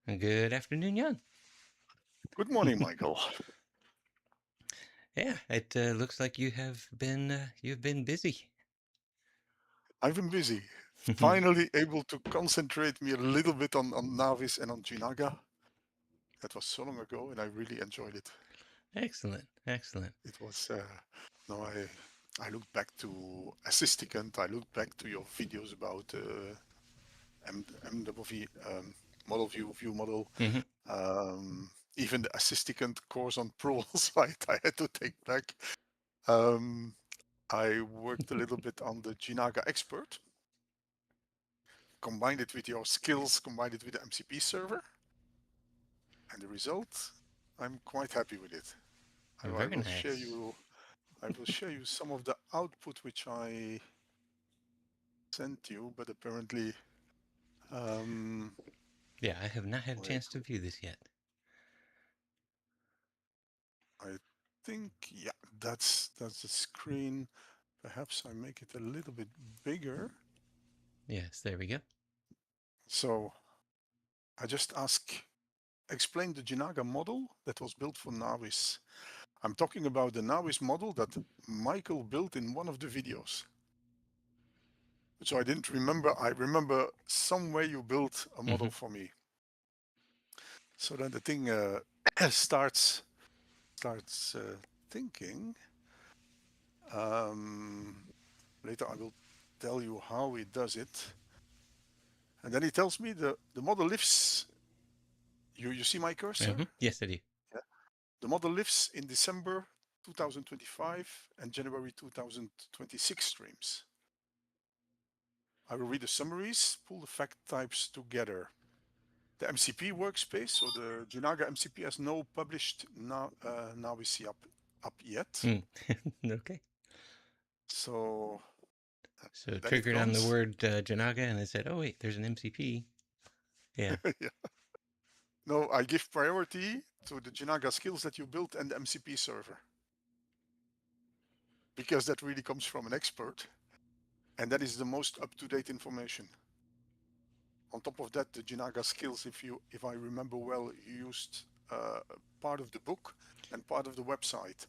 Good afternoon, Jan. Good morning, Michael. Yeah, it looks like you've been busy. I've been busy. Finally able to concentrate me a little bit on Navis and on Jinaga. That was so long ago and I really enjoyed it. Excellent, excellent. It was, no, I looked back to Assisticant, I looked back to your videos about MWV, model view model, Hmm. even the Assisticant course on Pro site I had to take back. Um, I worked a little bit on the Jinaga Expert, combined it with your skills, combined it with the MCP server, and the result, I'm quite happy with it. I Very will share nice. you. I will share you some of the output which I sent you, but apparently, um, Yeah, I have not had a wait, chance to view this yet. I think yeah, that's the screen. Perhaps I make it a little bit bigger. Yes, there we go. So I just explain the Jinaga model that was built for Navis. I'm talking about the Navis model that Michael built in one of the videos. So I didn't remember. I remember somewhere you built a Hmm. model for me. So then the thing starts thinking. Um, Later I will tell you how it does it. And then he tells me the model lives. You see my cursor? Yes, I do. Yeah. The model lives in December 2025 and January 2026 streams. I will read the summaries, pull the fact types together. The MCP workspace, so the Jinaga MCP has no published now we see up yet. Mm. Okay. So So then it triggered on the comes. word Janaga, and it said, "Oh wait, there's an MCP." Yeah. Yeah. No, I give priority to the Jinaga skills that you built and the MCP server because that really comes from an expert, and that is the most up-to-date information. On top of that, the Jinaga skills, if I remember well, you used part of the book and part of the website.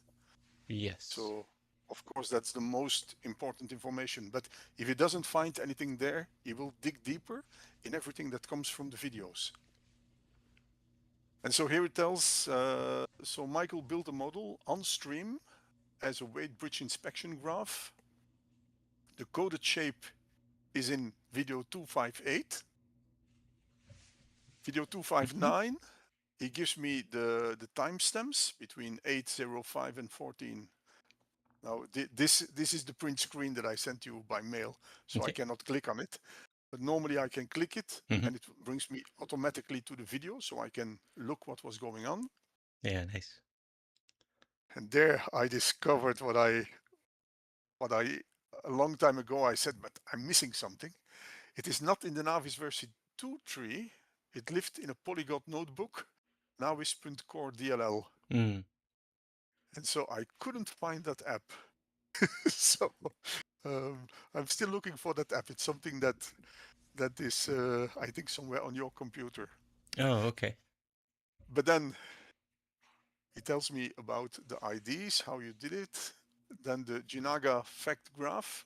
Yes. So, of course, that's the most important information. But if he doesn't find anything there, he will dig deeper in everything that comes from the videos. And so here it tells, so Michael built a model on stream as a weight bridge inspection graph. The coded shape is in video 258. Video Hmm. 259, he gives me the timestamps between 8:05 and 14. Now, this is the print screen that I sent you by mail, so I Okay. cannot click on it. But normally I can click it Hmm. and it brings me automatically to the video so I can look what was going on. Yeah, nice. And there I discovered what I a long time ago I said, but I'm missing something. It is not in the Navis version 2.3. It lived in a Polyglot notebook, Navis.core DLL. Mm. And so I couldn't find that app. So I'm still looking for that app. It's something that is, I think, somewhere on your computer. Oh, okay. But then he tells me about the IDs, how you did it. Then the Jinaga fact graph.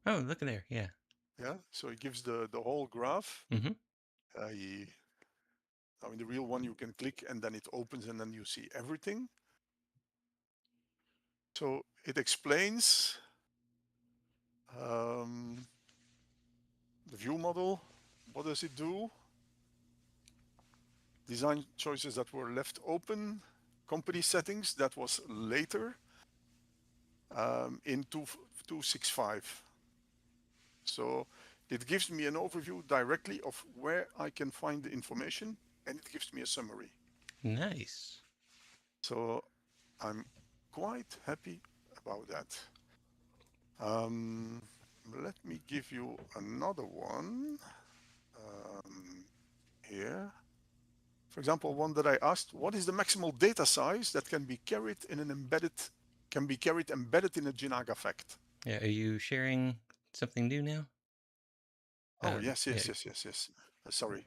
Oh, look at there. Yeah. Yeah, so he gives the whole graph. Hmm. Now in the real one, you can click and then it opens and then you see everything. So it explains um, the view model. What does it do? Design choices that were left open. Company settings, that was later in 265. So it gives me an overview directly of where I can find the information and it gives me a summary. Nice. So I'm quite happy about that. Um, Let me give you another one here. For example, one that I asked, what is the maximal data size that can be carried in an embedded in a Jinaga fact? Yeah. Are you sharing something new now? Oh, yes, Yeah. yes, yes, yes, yes. Sorry.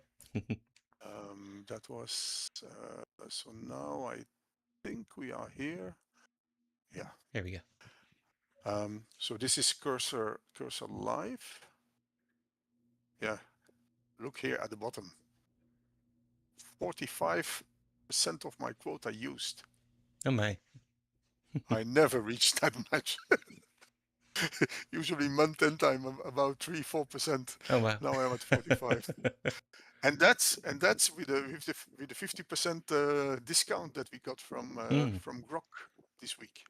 That was so now I think we are here. Yeah. There we go. So this is cursor live. Yeah. Look here at the bottom. 45% of my quota used. Oh my. I never reached that much. Usually month end I'm about 3-4%. Oh wow. Now I'm at 45. And that's with the 50% discount that we got Mm. from Grok this week.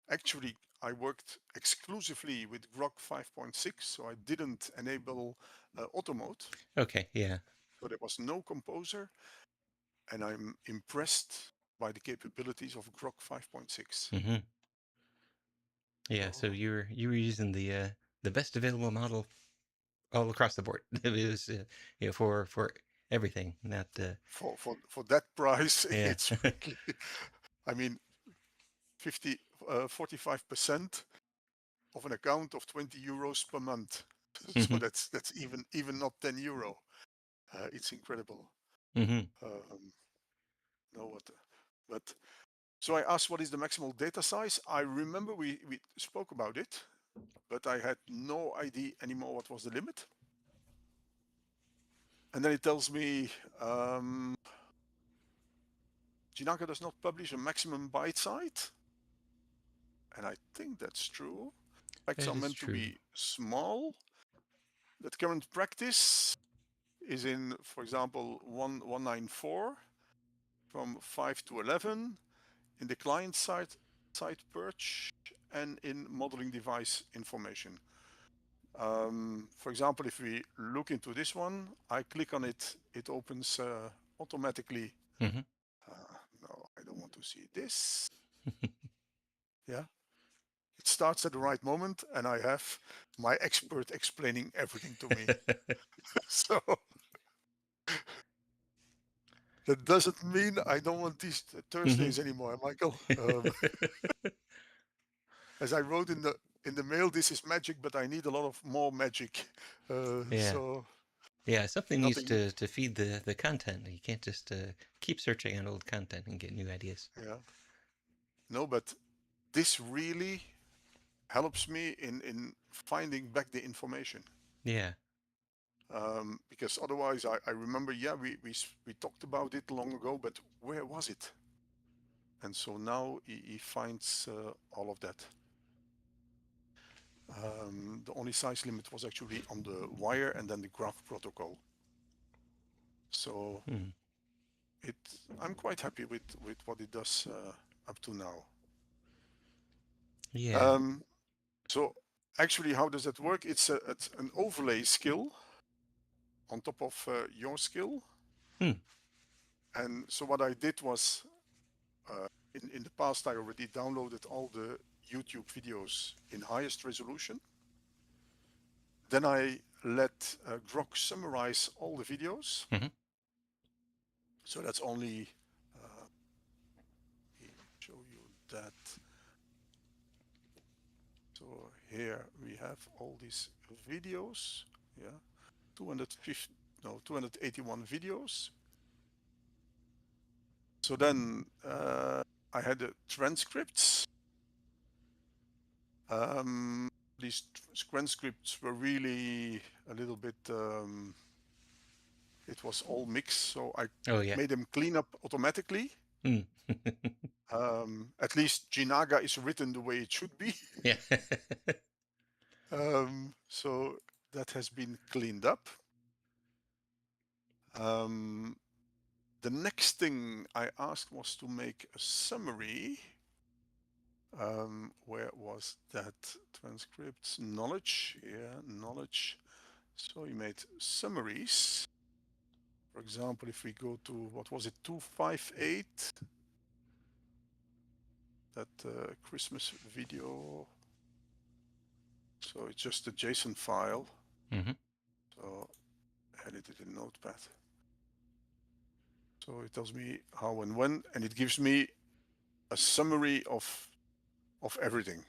Actually, I worked exclusively with Grok 5.6, so I didn't enable auto mode. Okay. Yeah. So there was no composer, and I'm impressed by the capabilities of Grok 5.6. Mm-hmm. Yeah. So So you were using the best available model all across the board. It was for everything. Not for that price, yeah. it's really, I mean, 45% of an account of 20 euros per month. So Mm-hmm. that's even not 10 euro. It's incredible. Mm-hmm. Um, no, but so I asked what is the maximal data size. I remember we spoke about it, but I had no idea anymore what was the limit. And then it tells me Jinaga does not publish a maximum byte size, and I think that's true. Bytes That are is meant to true. be small. That current practice is in, for example, 194 from 5 to 11 in the client side purge and in modeling device information. For example, if we look into this one, I click on it, it opens automatically. Mm-hmm. No, I don't want to see this. Yeah, it starts at the right moment, and I have my expert explaining everything to me. So that doesn't mean I don't want these Mm-hmm. Thursdays anymore, Michael. As I wrote in the mail, this is magic, but I need a lot of more magic. Yeah. So Yeah. Something needs nothing. to feed the content. You can't just keep searching on old content and get new ideas. Yeah, no, but this really helps me in finding back the information. Yeah. Because otherwise, I remember, yeah, we talked about it long ago, but where was it? And so now he finds all of that. The only size limit was actually on the wire and then the graph protocol. So Mm. it, I'm quite happy with what it does up to now. Yeah. Um, so actually, how does that work? It's an overlay skill on top of your skill. Hmm. And so what I did was, in the past, I already downloaded all the YouTube videos in highest resolution. Then I let Grok summarize all the videos. Mm-hmm. So that's only, let me show you that. So here we have all these videos. Yeah, 250, no, 281 videos. So then I had the transcripts. These transcripts were really a little bit, it was all mixed. So I Oh yeah. made them clean up automatically. Mm. At least Jinaga is written the way it should be. Yeah. So that has been cleaned up. The next thing I asked was to make a summary. Where was that? Transcripts, knowledge, yeah, knowledge. So you made summaries. For example, if we go to, what was it, 258, that Christmas video. So it's just a JSON file. Mm-hmm. So edited in Notepad. So it tells me how and when, and it gives me a summary of everything.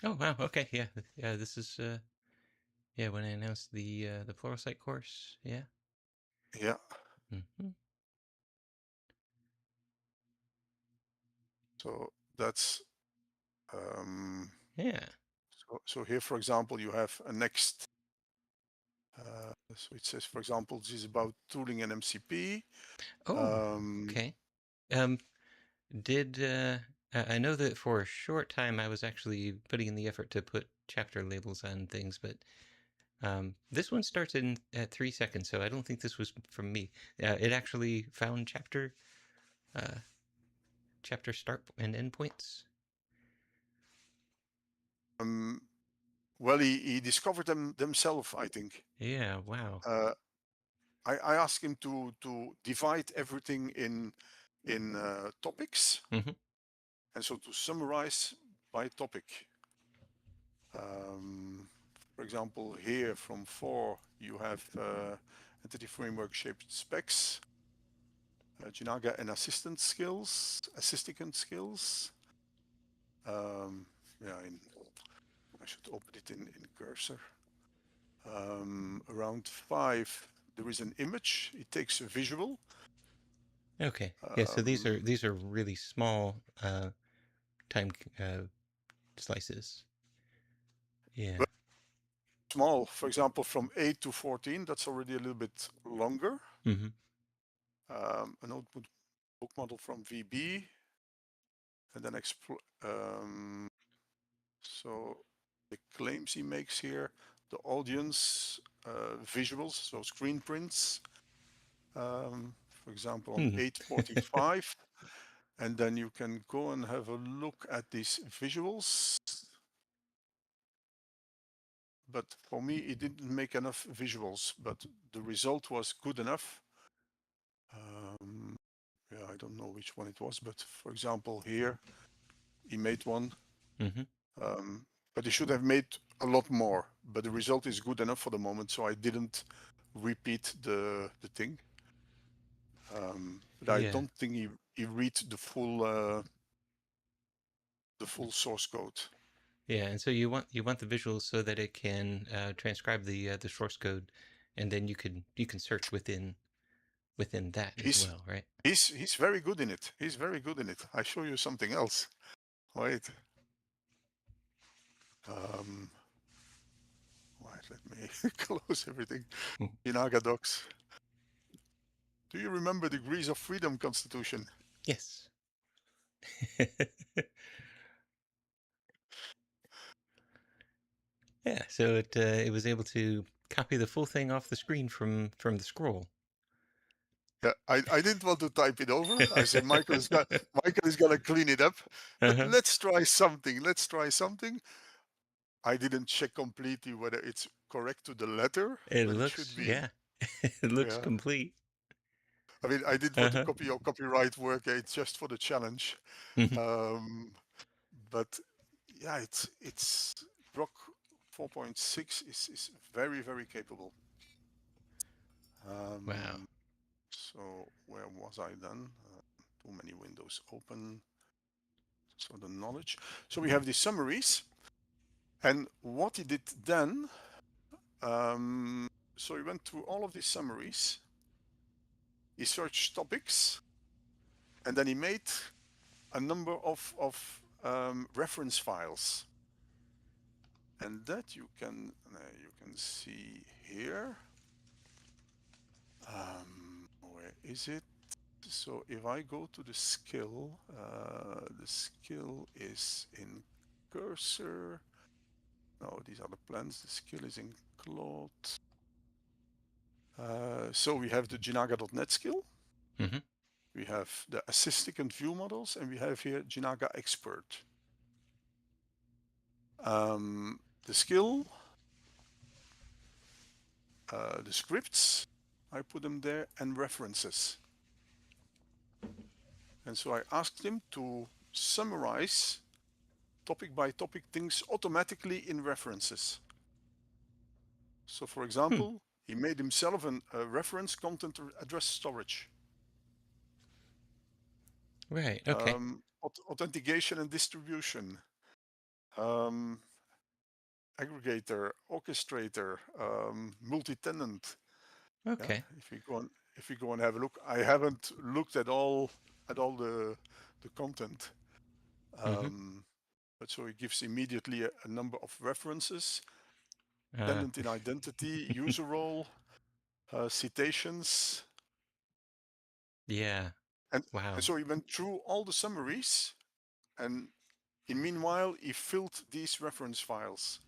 Oh wow. Okay. Yeah. Yeah. This is yeah when I announced the Pluralsight course. Yeah. Yeah. Hmm. So that's um, Yeah. so here, for example, you have a next. So it says, for example, this is about tooling and MCP. Oh, Um, okay. Um, did I know that for a short time I was actually putting in the effort to put chapter labels on things, but this one starts in at 3 seconds, so I don't think this was from me. It actually found uh, chapter start and end points. um, well, he discovered them themselves, I think. Yeah. Wow. Uh, I asked him to divide everything in topics, Hmm. and so to summarize by topic. Um, for example, here from 4, you have entity framework shaped specs, Jinaga and assistant skills. Yeah, I should open it in cursor. Around 5, there is an image. It takes a visual. Okay. Yeah. So Um, these are really small time slices. Yeah. but small, for example, from 8 to 14, that's already a little bit longer. Hmm. An output book model from VB, and then so the claims he makes here, the audience visuals, so screen prints, for example, on Hmm. 845. And then you can go and have a look at these visuals. But for me, it didn't make enough visuals, but the result was good enough. Yeah, I don't know which one it was, but for example, here he made one, Hmm. but he should have made a lot more. But the result is good enough for the moment, so I didn't repeat the thing. But I Yeah. don't think he read the full source code. Yeah, and so you want the visuals so that it can transcribe the source code, and then you can search within that as He's well, right? he's very good in it. He's very good in it. I show you something else. Wait. Um, wait, let me close everything. Mm. Inaga docs. Do you remember the Degrees of Freedom Constitution? Yes. Yeah, so it was able to copy the full thing off the screen from the scroll. Yeah, I didn't want to type it over. I said Michael is gonna clean it up, but Uh-huh. let's try something. Let's try something. I didn't check completely whether it's correct to the letter, It but it should looks, be. yeah, it looks Yeah. complete. I mean, I didn't want to Uh-huh. copy your copyright work. It's just for the challenge. Mhm. Um, but yeah, it's Grok 4.6 is very very capable. Wow. So where was I then? Too many windows open. So the knowledge. So we have the summaries, and what he did then. Um, so he went through all of these summaries. He searched topics, and then he made a number of reference files, and that you can see here. Where is it? So if I go to the skill is in cursor. No, these are the plans. The skill is in Claude. So we have the Jinaga.net skill. Hmm. We have the assistic and view models, and we have here Jinaga Expert. The skill, the scripts, I put them there, and references. And so I asked him to summarize topic by topic things automatically in references. So for Hmm. example, he made himself a reference content address storage, Right. Okay. authentication and distribution, um, aggregator, orchestrator, multi-tenant. Yeah, Okay. if we go and have a look, I haven't looked at all the content, Mm-hmm. but so it gives immediately a number of references, Uh, dependent in identity, user role, citations, yeah. and Wow. and so he went through all the summaries, and in meanwhile he filled these reference files,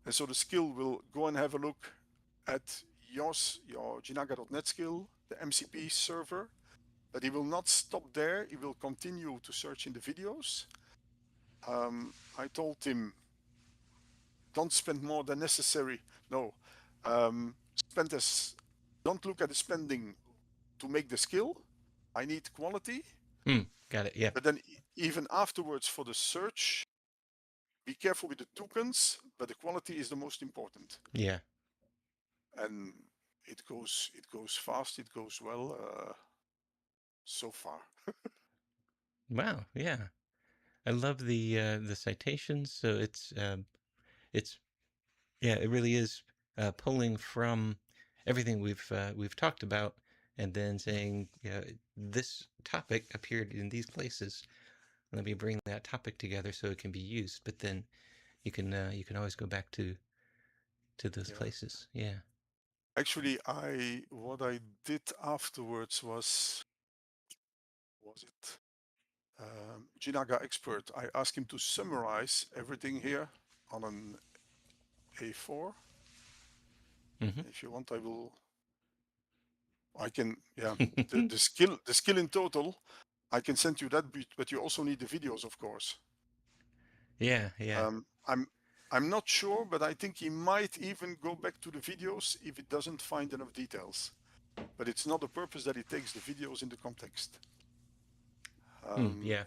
and so the skill will go and have a look at your Jinaga.net skill, the MCP server, but he will not stop there. He will continue to search in the videos. I told him, don't spend more than necessary. No, spend as, don't look at the spending to make the skill. I need quality. Hmm. Got it. Yeah. But then even afterwards for the search, be careful with the tokens, but the quality is the most important. Yeah. And it goes fast, it goes well, so far. Wow. Yeah. I love the citations. So it's yeah, it really is pulling from everything we've talked about, and then saying, yeah, this topic appeared in these places. Let me bring that topic together so it can be used. But then you can always go back to those Yeah. places. Yeah. Actually, I what I did afterwards was it Jinaga Expert. I asked him to summarize everything here on an A4. Mm-hmm. If you want, I can, yeah, the skill in total, I can send you that, but you also need the videos, of course. Yeah. Yeah. Um, I'm I'm not sure, but I think he might even go back to the videos if it doesn't find enough details. But it's not the purpose that he takes the videos into context. Hmm. Um, Yeah.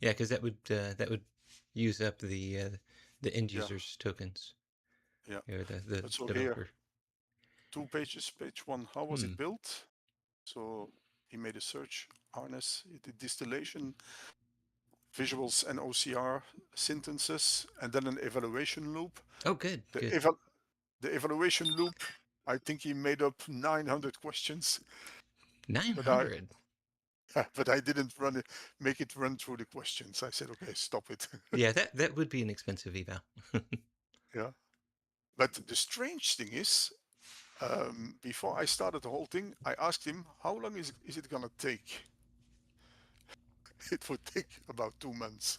Yeah. Because that would use up the end yeah, users tokens yeah. or the But so here, developer. 2 pages. Page one, how was Hmm. it built? So he made a search harness, he did distillation, visuals and OCR sentences, and then an evaluation loop. Oh, good. The, Good. eva- the evaluation loop, I think he made up 900 questions, but I 900. but I didn't make it run through the questions. I said, okay, stop it. Yeah, that would be an expensive eval. Yeah. But the strange thing is, before I started the whole thing, I asked him, how long is it gonna take? It would take about 2 months.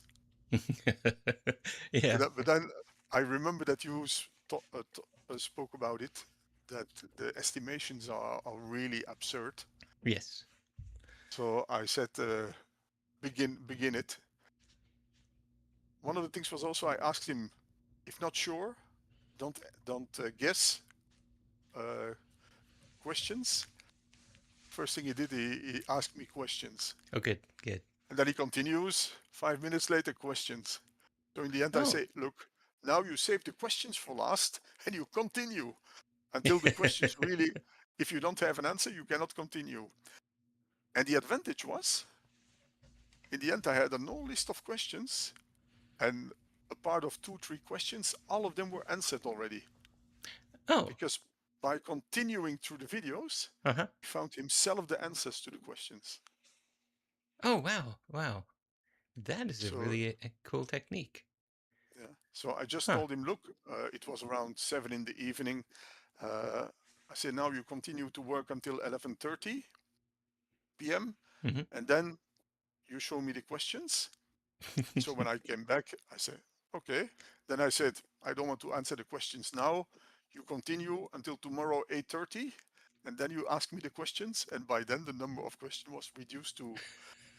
Yeah. But then I remember that you spoke about it, that the estimations are really absurd. Yes. So I said, begin it. One of the things was also I asked him, if not sure, don't guess uh, questions. First thing he did, he asked me questions, Oh, good. Good. and then he continues. 5 minutes later, questions. So in the end, I Oh. say, look, now you save the questions for last, and you continue until the questions really. If you don't have an answer, you cannot continue. And the advantage was, in the end, I had a no list of questions, and a part of 2, 3 questions, all of them were answered already. Oh. Because by continuing through the videos, Uh-huh. he found himself the answers to the questions. Oh, wow. Wow. That is a So really a cool technique. yeah, so I just Huh. told him, look, it was around 7 in the evening. Uh, I said, now you continue to work until 11:30 p.m. Mm-hmm. and then you show me the questions. So when I came back, I said, okay. Then I said, I don't want to answer the questions now. You continue until tomorrow 8:30, and then you ask me the questions. And by then, the number of questions was reduced to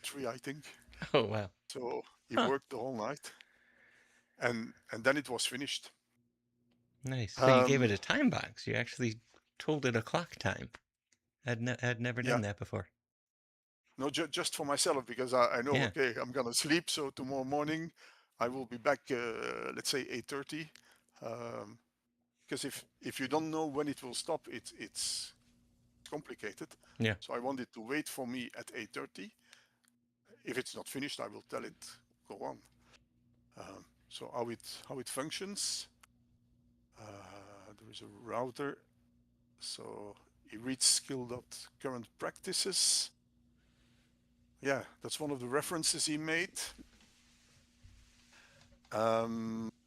3, I think. Oh, wow. So he Huh. worked the whole night, and then it was finished. Nice. So you gave it Um, a time box. You actually told it a clock time. I'd never yeah, done that before. no, just for myself because I know, Yeah. okay, I'm gonna sleep. So tomorrow morning, I will be back. Let's say 8:30. Um, because if you don't know when it will stop, it's complicated. Yeah. So I want it to wait for me at 8:30. If it's not finished, I will tell it go on. So how it functions? There is a router. So he reads skill.current practices. Yeah, that's one of the references he made.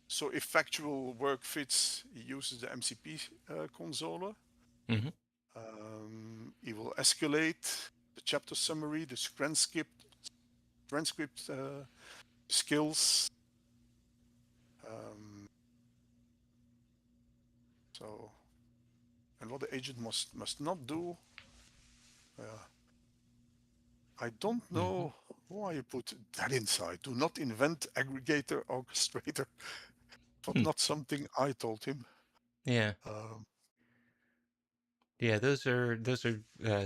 So if factual work fits, he uses the MCP console. Mm-hmm. He will escalate the chapter summary, the transcript skills. Um, so, and what the agent must not do. Uh, I don't Mm-hmm. know why you put that inside. Do not invent aggregator orchestrator, but Hmm. not something I told him. Yeah. Um, Yeah, those are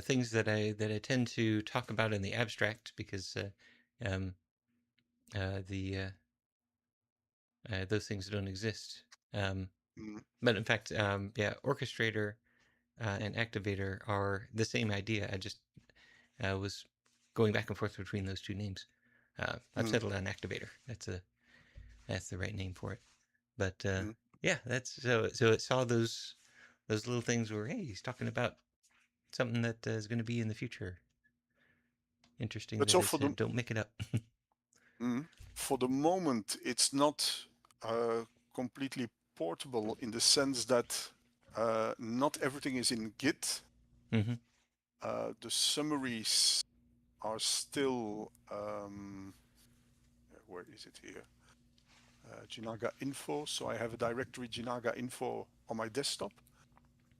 things that I tend to talk about in the abstract because um, the those things don't exist. Um, mm, but in fact, yeah, orchestrator and activator are the same idea. I just was going back and forth between those two names. I've mm, settled on activator. That's the right name for it. But mm. yeah, that's so it saw those little things where hey, he's talking about something that is going to be in the future. Interesting But that so it said don't make it up. mm, for the moment, it's not uh, completely portable in the sense that not everything is in Git. Mm-hmm. The summaries are still, where is it here? Jinaga info. So I have a directory Jinaga info on my desktop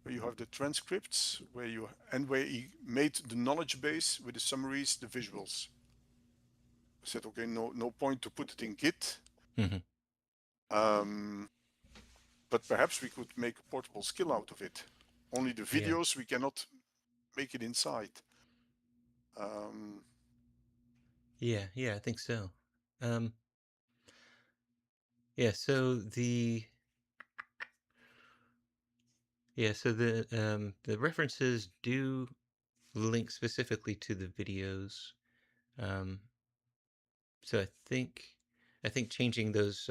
where you have the transcripts, where he made the knowledge base with the summaries, the visuals. I said, okay, no point to put it in Git. Mm-hmm. Um, but perhaps we could make a portable skill out of it. Only the Yeah. videos we cannot make it inside. Um, Yeah. Yeah. I think so. Um, yeah. So the references do link specifically to the videos. Um, so I think changing those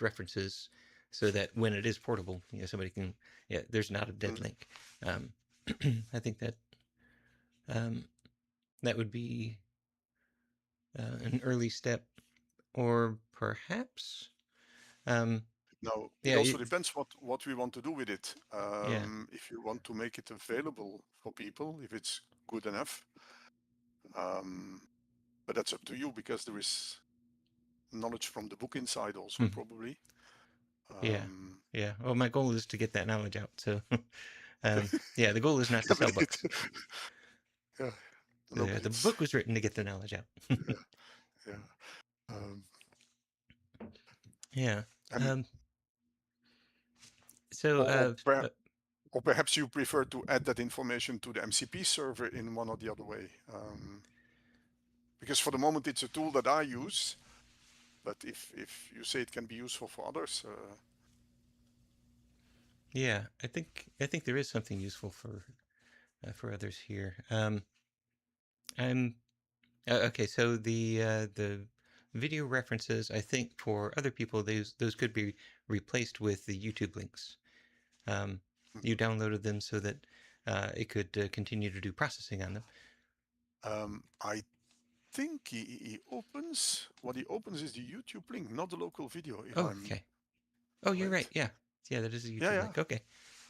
references so that when it is portable, somebody can there's not a dead mm, link. Um, I think um, that would be an early step, or perhaps um, now it yeah also depends what we want to do with it. yeah If you want to make it available for people, if it's good enough, um, but that's up to you because there is knowledge from the book inside also mhm, probably. yeah Um, yeah. Well, my goal is to get that knowledge out. So okay, yeah, the goal is not to yeah, sell but books. yeah, no, The but the it's book was written to get the knowledge out. yeah, yeah. Um, Yeah. and Um, so, or, or perhaps you prefer to add that information to the MCP server in one or the other way. Because for the moment it's a tool that I use, but if you say it can be useful for others, yeah, I think there is something useful for others here. I'm okay. So the video references, I think for other people, those could be replaced with the YouTube links. Um, you downloaded them so that it could continue to do processing on them. I think he opens, what he opens is the YouTube link, not the local video, if Oh, I'm okay. Oh, you're right. right. Yeah, yeah, that is a Yeah, YouTube yeah, link. Okay,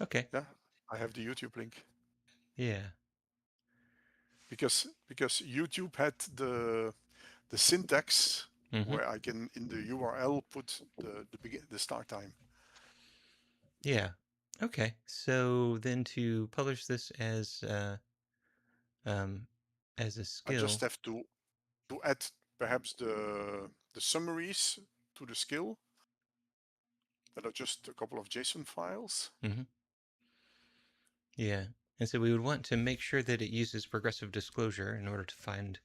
okay. yeah. I have the YouTube link Yeah. because YouTube had the syntax Mm-hmm. where I can in the URL put the start time. Yeah. Okay. So then to publish this um, as a I just skill. have to add perhaps the summaries to the skill that are just a couple of JSON files. Hmm. Yeah. And so we would want to make sure that it uses progressive disclosure in order to find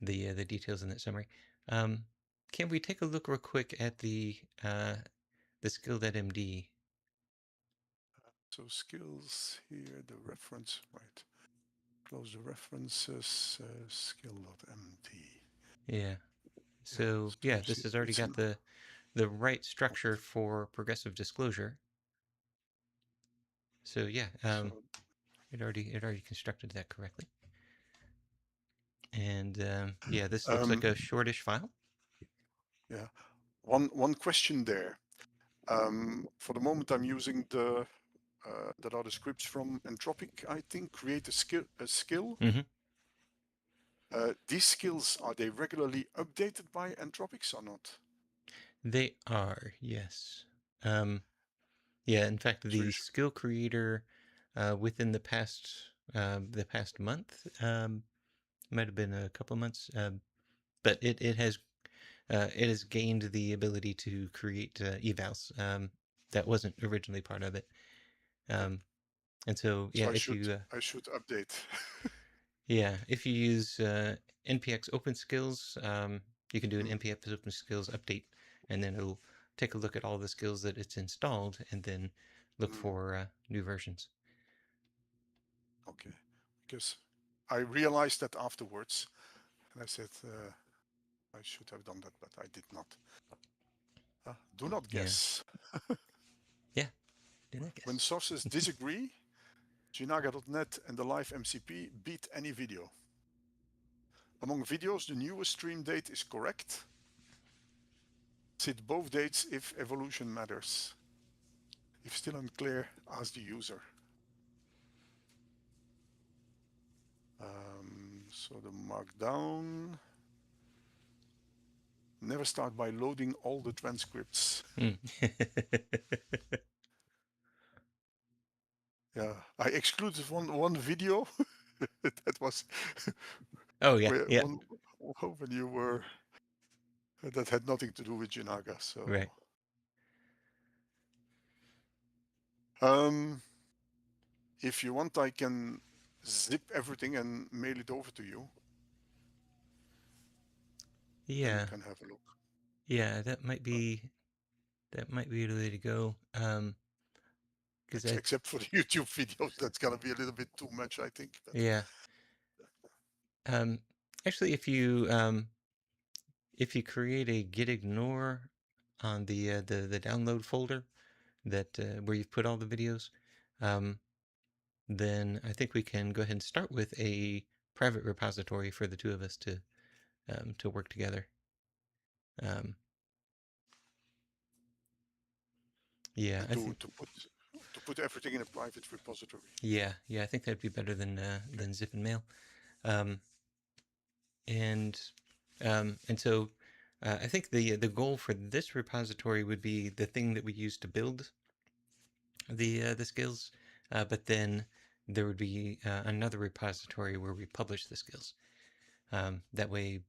the details in that summary. Um, can we take a look real quick at the skill.md? So skills here, the reference, right? Close the references, skill.md. Yeah. Yeah, So so yeah, you see this has already it's got the right structure for progressive disclosure. So yeah. so it already constructed that correctly. And yeah, this looks like Um, a shortish file. yeah. One question there. For the moment, I'm using the that are the scripts from Entropic, I think. Create a skill. Mm-hmm. These skills, are they regularly updated by Entropics or not? They are, yes. Um, yeah, in fact, So the you should. skill creator within the past month, might have been a couple months, but it has gained the ability to create evals. That wasn't originally part of it. Yeah. Um, and so So yeah, if you I should update. yeah, if you use npx open skills, you can do an Mm, npx open skills update, and then it'll take a look at all the skills that it's installed, and then look mm, for new versions. okay. Because I realized that afterwards, and I said I should have done that, but I did not. Do not Yeah, guess. yeah, did I When guess? sources disagree, Jinaga.net and the live MCP beat any video. Among videos, the newest stream date is correct. Cite both dates if evolution matters. If still unclear, ask the user. So the markdown. Never start by loading all the transcripts. Mm. Yeah, I excluded one video. That was Oh yeah, where yeah, one when you were that had nothing to do with Jinaga. So right. um, if you want, I can zip everything and mail it over to you. Then you Yeah, can have a look. yeah, Uh, that might be the way to go. Because I except for the YouTube videos, that's gonna be a little bit too much, I think. But yeah, um, actually, if you create a git ignore on the download folder that where you've put all the videos, um, then I think we can go ahead and start with a private repository for the two of us to work together. Um, yeah, I think to put everything in a private repository. yeah, I think that'd be better than zip and mail. Um, and and so I think the goal for this repository would be the thing that we use to build the skills, but then there would be another repository where we publish the skills. That way,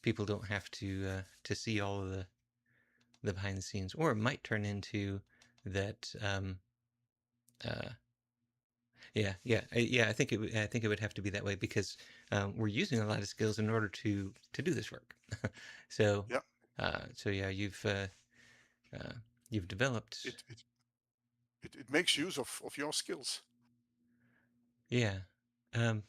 people don't have to see all of the behind the scenes, or it might turn into that. Uh, yeah. I think it would have to be that way because we're using a lot of skills in order to do this work. so Yeah, so yeah, uh, you've developed it it, it makes use of your skills. yeah um,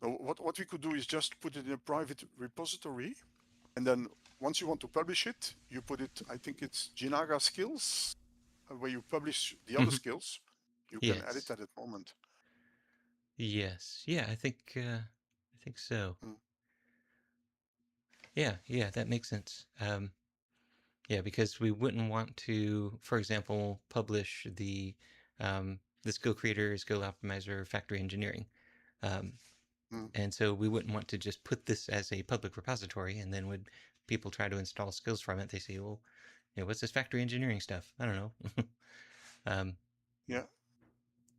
So what we could do is just put it in a private repository, and then once you want to publish it, you put it. I think it's Jinaga skills, where you publish the other mhm, skills. You can edit yes at that moment. yes yeah I think so Mm, yeah that makes sense. Yeah, because we wouldn't want to, for example, publish the skill creator, skill optimizer, factory engineering. Um, mm, and so we wouldn't want to just put this as a public repository, and then when people try to install skills from it, they say, well, what's this factory engineering stuff? I don't know. um, yeah.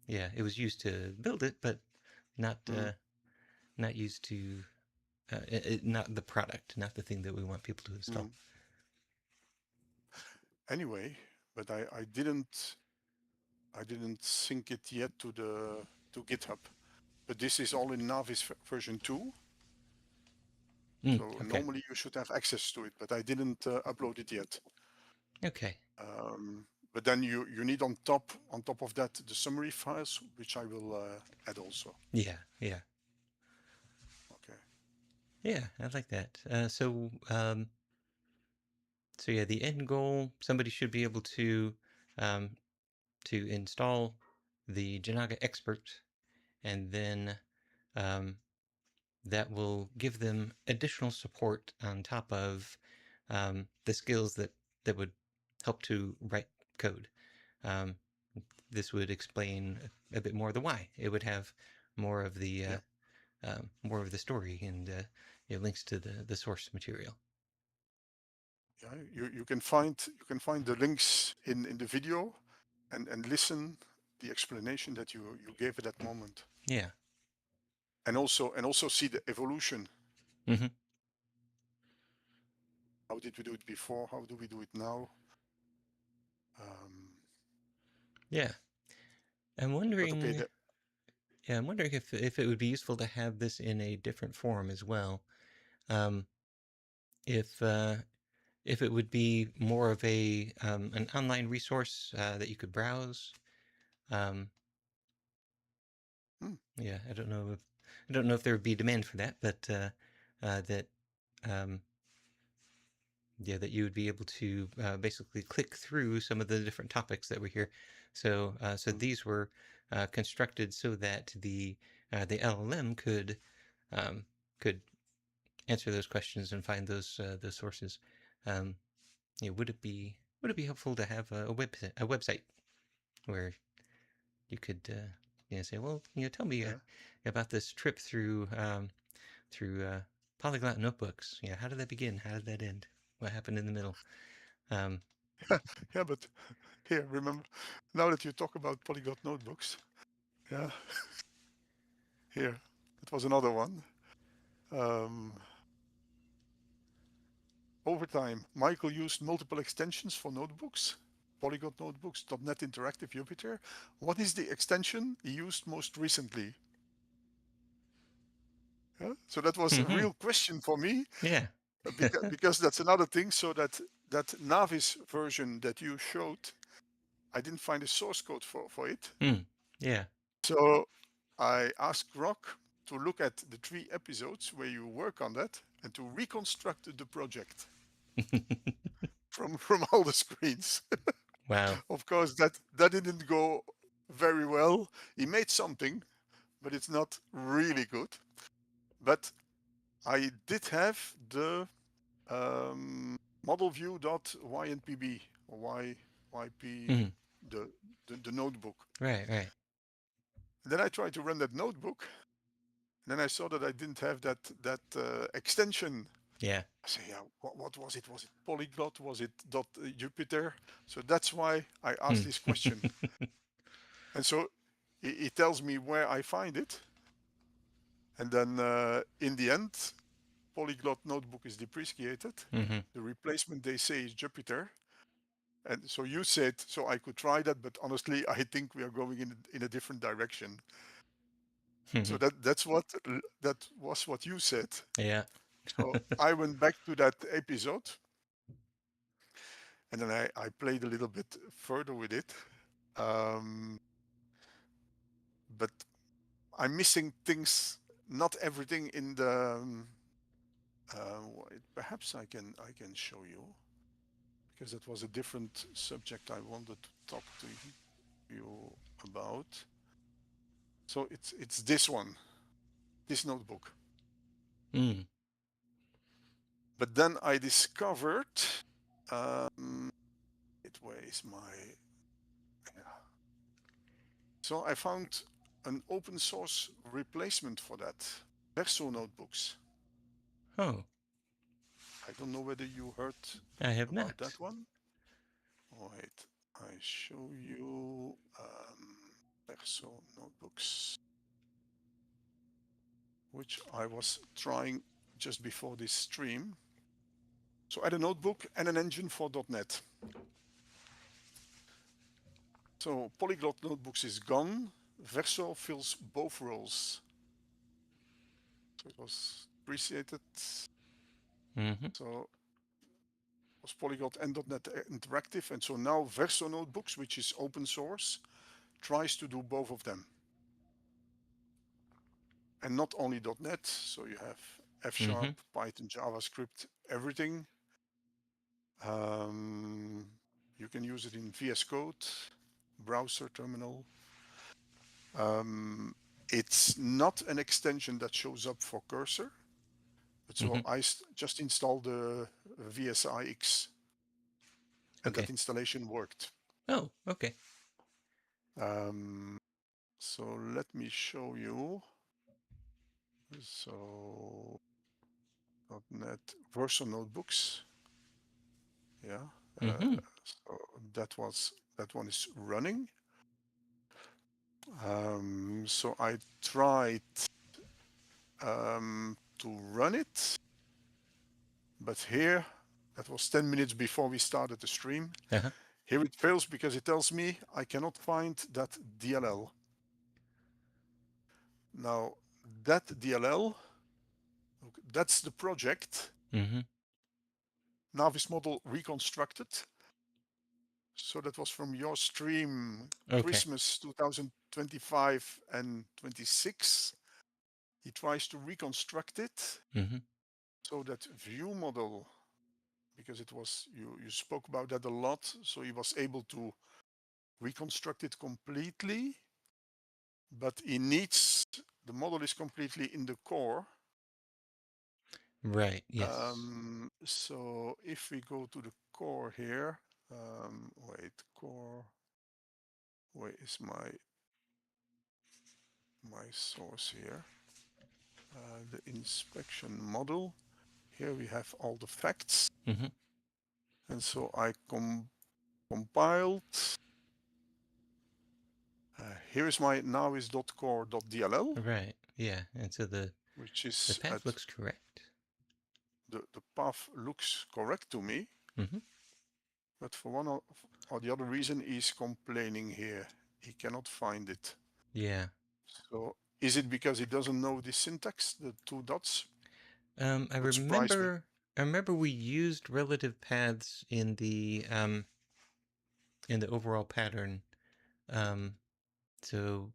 yeah, it was used to build it, but not Mm, not used to not the product, not the thing that we want people to install. mm. Anyway, but I didn't sync it yet to GitHub. But this is all in Navis version 2. So Okay, normally you should have access to it, but I didn't upload it yet. okay, But then you need on top of that the summary files, which I will add also. yeah. Okay. Yeah, I like that. So yeah, the end goal, somebody should be able um, to install the Jinaga Expert, and then um, that will give them additional support on top of the skills that would help to write code. Um, this would explain a bit more the why. It would have more of the Yeah, more of the story and links to the source material. yeah. You can find the links in the video, and listen the explanation that you gave at that moment, Yeah. and also see the evolution. Mm-hmm. How did we do it before? How do we do it now? Um, Yeah. I'm but okay, wondering. Yeah, I'm wondering if it would be useful to have this in a different form as well. Um, if if it would be more of a an online resource that you could browse. Um, hmm, yeah, I don't know if there would be demand for that, but that um, yeah, that you would be able to basically click through some of the different topics that were here. So hmm, these were constructed so that the LLM um, could answer those questions and find those sources. Um, would it be helpful to have a website where you could say, well, tell me yeah, about this trip through polyglot notebooks. How did that begin? How did that end? What happened in the middle? Um, yeah. But here, remember, now that you talk about polyglot notebooks, yeah, here, that was another one. Um, Over time, Michael used multiple extensions for notebooks, Polyglot Notebooks, .NET Interactive Jupyter. What is the extension he used most recently? Yeah? So that was a hmm real question for me, Yeah. because that's another thing. So that Navis version that you showed, I didn't find a source code for it. mm, yeah. So I asked Rock to look at the 3 episodes where you work on that and to reconstruct the project from all the screens. Wow. Of course, that didn't go very well. He made something, but it's not really good. But I did have the model view.ynpb or YP, Mm, the notebook. right. Right. And then I tried to run that notebook, and then I saw that I didn't have that extension. Yeah. I say, yeah, what was it? Was it Polyglot? Was it Jupyter? So that's why I asked Mm. this question. And so it tells me where I find it. And then in the end, Polyglot Notebook is depreciated. hmm The replacement they say is Jupyter. And so you said, so I could try that, but honestly, I think we are going in a different direction. So that was what you said. yeah. So I went back to that episode, and then I played a little bit further with it. Um, but I'm missing things, not everything in the. Perhaps I can show you, because that was a different subject I wanted to talk to you about. So it's this one, this notebook. mm. But then I discovered, um, where is my? Yeah. So I found an open source replacement for that, Verso notebooks. Oh, I don't know whether you heard I have about not. that one. Oh, wait, I show you Verso notebooks, which I was trying just before this stream. So add a notebook and an engine for .NET. So Polyglot Notebooks is gone. Verso fills both roles. So it was appreciated. hmm So it was Polyglot and .NET Interactive. And so now Verso Notebooks, which is open source, tries to do both of them. And not only .NET, so you have F Sharp, hmm Python, JavaScript, everything. Um, you can use it in VS Code, browser terminal. It's not an extension that shows up for cursor. So Mm-hmm. I just installed the VSIX, and that Okay. installation worked. Oh, okay. Um, so let me show you. So .NET version notebooks. Yeah. Mm-hmm. So that one is running. So I tried to run it, but here that was 10 minutes before we started the stream. Uh-huh. Here it fails because it tells me I cannot find that DLL. Now that DLL, that's the project Mm-hmm. Navis model reconstructed. So that was from your stream Okay. Christmas 2025 and 26. He tries to reconstruct it Mm-hmm. so that view model, because it was you spoke about that a lot, so he was able to reconstruct it completely, but he needs the model is completely in the core. Right. Yes. So if we go to the core here, wait, core, where is my source here? The inspection model. Here we have all the facts, Mm-hmm. and so I compiled. Here is my navis.core.dll, Right. Yeah. And so which the is path at looks correct. the path looks correct to me, Mm-hmm. but for one or the other reason, he's complaining here. He cannot find it. Yeah. So is it because he doesn't know the syntax, the two dots? I Would surprise me. remember. I remember we used relative paths in the overall pattern. Um, so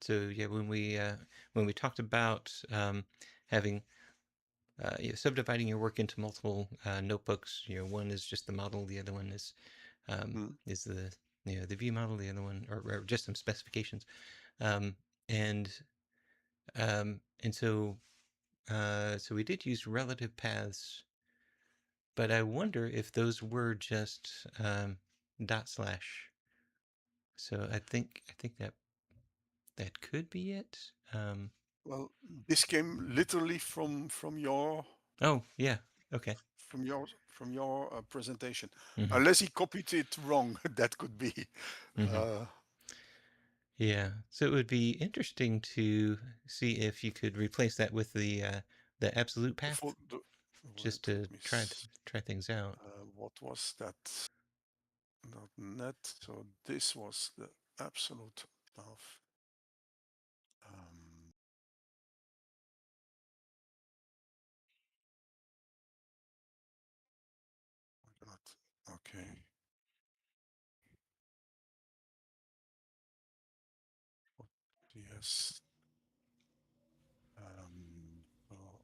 yeah, when we talked about having subdividing your work into multiple notebooks, one is just the model, the other one um, Hmm. is the the view model, the other one or just some specifications, um, and so we did use relative paths, but I wonder if those were just dot slash. So I think that could be it. Well, this came literally from your Oh yeah, okay. presentation. Hmm. Unless he copied it wrong, that could be. Hmm. Uh, Yeah, so it would be interesting to see if you could replace that with the absolute the path, full, the, just wait, to let me. try things out. What was that? .NET. So this was the absolute stuff. Um, okay. What, yes. Oh,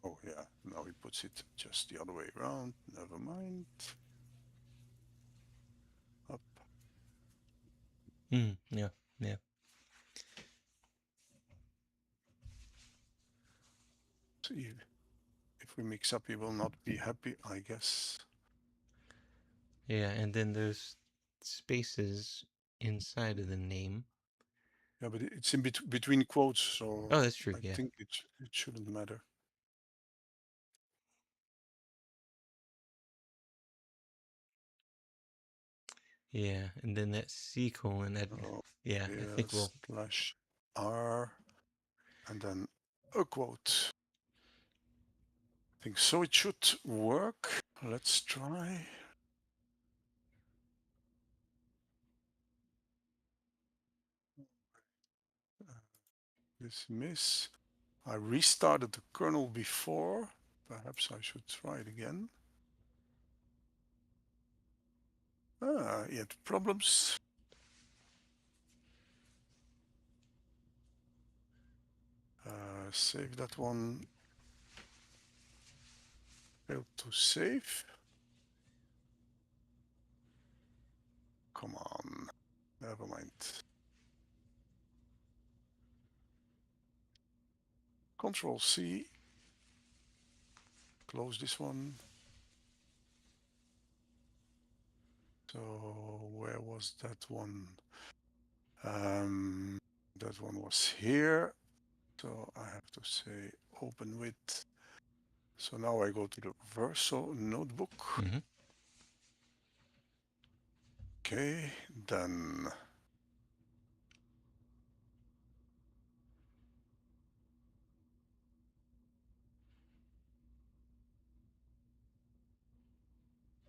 oh yeah. Now he puts it just the other way around. Never mind. Up. Yeah, yeah, See if we mix up, he will not be happy, I guess. yeah. And then there's spaces inside of the name. Yeah, but it's in between quotes, so Oh, that's true. I Yeah, think it shouldn't matter. yeah. And then that C colon. That So yeah. I here think we'll. slash R and then a quote. I think so. It should work. Let's try. Dismiss. I restarted the kernel before. Perhaps I should try it again. He had problems. Save that one. Failed to save. Come on. Never mind. Control C. Close this one. So where was that one? That one was here. So I have to say open with. So now I go to the Verso notebook. Mm-hmm. Okay, then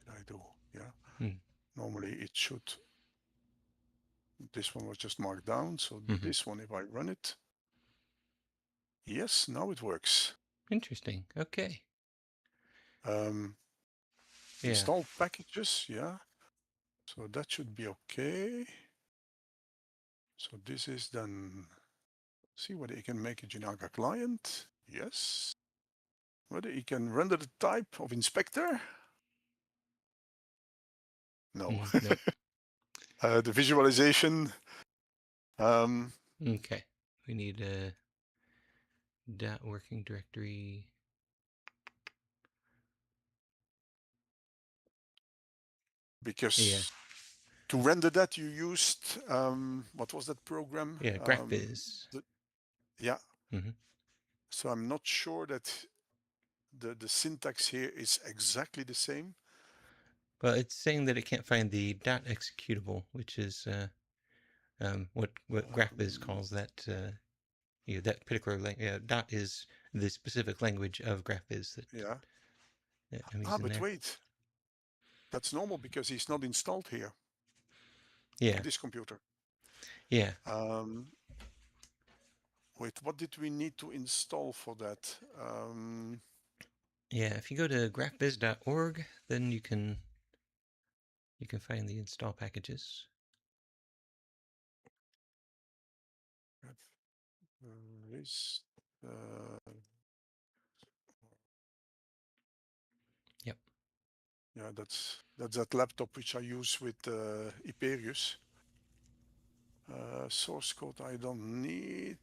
I do, yeah. Mm. Normally it should, this one was just marked down. So Mm-hmm. this one, if I run it, yes, now it works. Interesting. Okay. Um, Yeah. Install packages, yeah. So that should be okay. So this is then, see whether you can make a Jinaga client. Yes. Whether you can render the type of inspector. No. Nope. The visualization. Okay. We need a dot working directory. Yeah. Because to render that, you used, what was that program? Yeah. GraphViz. The, yeah. Mm-hmm. So I'm not sure that the syntax here is exactly the same. Well, it's saying that it can't find the dot executable, which is what GraphViz calls that. That particular dot is the specific language of GraphViz Yeah. that I'm using But there. wait, that's normal because he's not installed here Yeah. on this computer. Yeah. Um, wait, what did we need to install for that? Yeah. If you go to graphviz.org, then you can find the install packages. Is, Yep. yeah, that's that laptop which I use with Hyperius. Source code I don't need.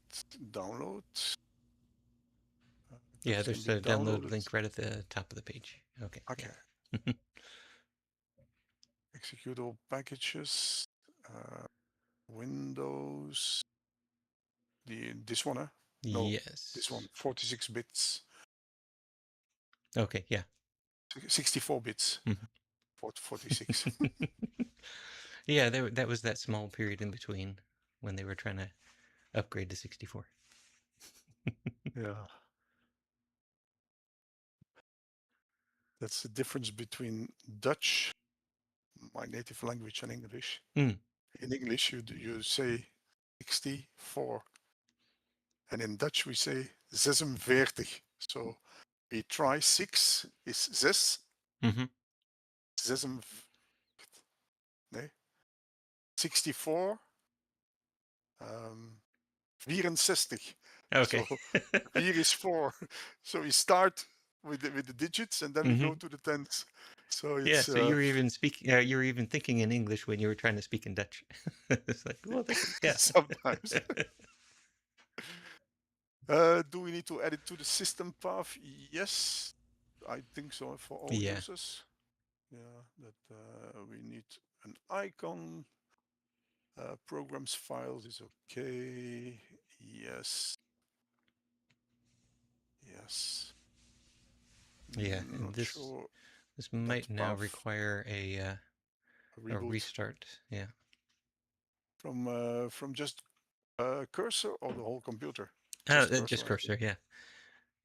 Download. Yeah, Those can there's be a download downloaded. link right at the top of the page. Okay. Okay. Yeah. Executable packages. Windows. This one, huh? No, this one. Yes. 46 bits. Okay. Yeah. 64 bits. 46. Yeah, that was that small period in between when they were trying to upgrade to 64. Yeah. That's the difference between Dutch, my native language, and English. Mm. In English, you say 64. And in Dutch, we say 46. So we try 6 is 6. Mm-hmm. 46. Nee, 64. 64. Okay. So 4 is 4. So we start with the digits and then we Mm-hmm. go to the tens. So Yeah. it's So you were even speaking. You were even thinking in English when you were trying to speak in Dutch. It's like, well, yeah. sometimes. Do we need to add it to the system path? Yes, I think so for all Yeah. users. Yeah, that we need an icon. Programs files is okay. Yes. Yes. Yeah. And Not this sure that might now path. require A a reboot restart. Yeah. from just cursor or the whole computer. Just Just cursor, I think. cursor. Yeah.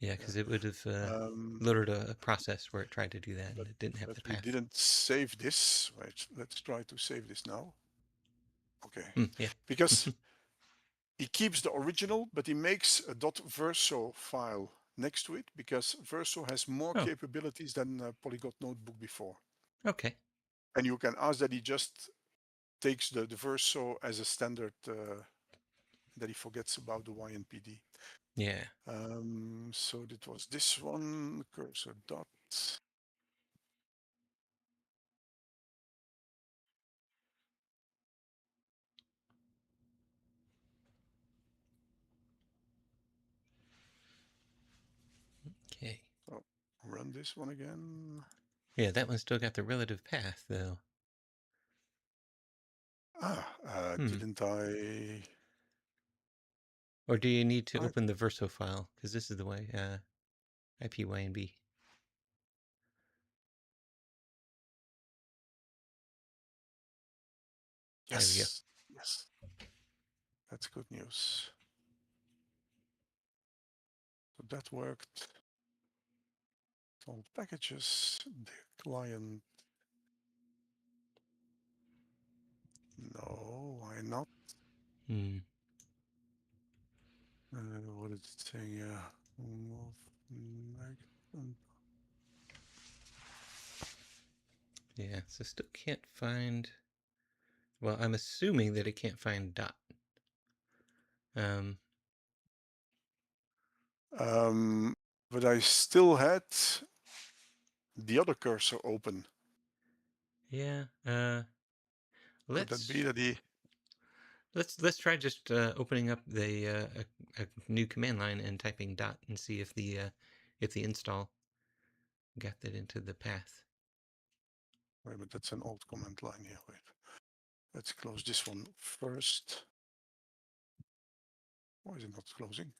Yeah, Yeah. because it would have Um, loaded a process where it tried to do that and but it didn't have but the we path. didn't save this. Right. Let's try to save this now. Okay. Yeah. Because he keeps the original, but he makes a .verso file next to it because Verso has more Oh, capabilities than Polyglot Notebook before. okay. And you can ask that he just takes the Verso as a standard, that he forgets about the YNPD. Yeah. So it was this one, cursor dot. run this one again. Yeah, that one still got the relative path, though. Hmm. Didn't I? Or do you need to I open the verso file? Because this is the way, IPYNB. There we go. yes, yes, that's good news. So that worked. All packages, the client. No, why not? Hmm. What is it saying? Move negative. Yeah, so still can't find. Well, I'm assuming that it can't find dot. Um, But I still had the other cursor open. yeah. Could that be Let's that he? let's try just opening up the a new command line and typing dot and see if the install got that into the path. Wait, but that's an old command line here. Wait, let's close this one first. Why is it not closing?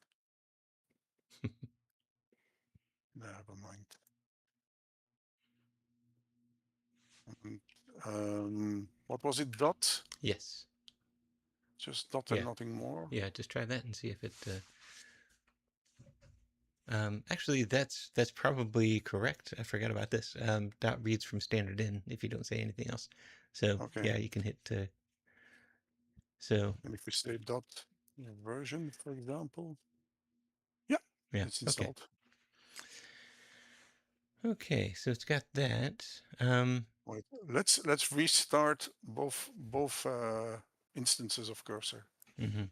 Never mind. What was it? Dot? Yes. Just dot and Yeah. nothing more. Yeah. Just try that and see if it. Actually, that's probably correct. I forgot about this. Dot reads from standard in if you don't say anything else. So Okay. yeah, you can hit. So And if we say dot version, for example, yeah, yeah. it's Okay. installed. Okay. So it's got that. Wait, let's restart both instances of cursor, Mm-hmm.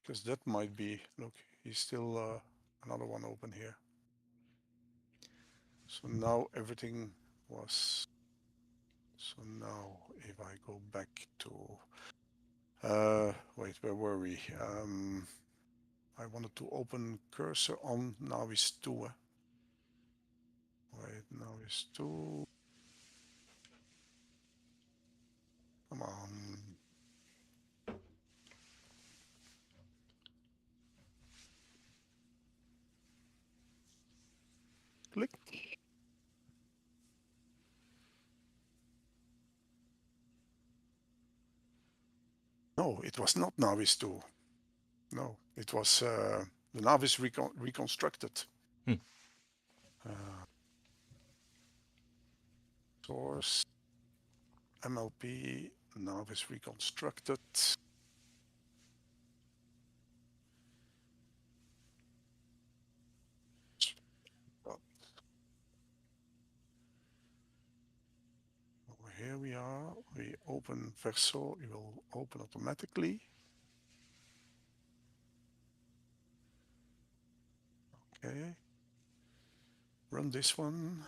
because that might be. Look, he's still another one open here. So now everything was. So now if I go back to wait, where were we? I wanted to open cursor on now is 2. Wait, now is 2. Come on. Click. No, it was not Navis 2. No, it was the Navis reconstructed. Hmm. Uh, source MLP Navis reconstructed. Over here we are. We open Verso. It will open automatically. Okay. Run this one.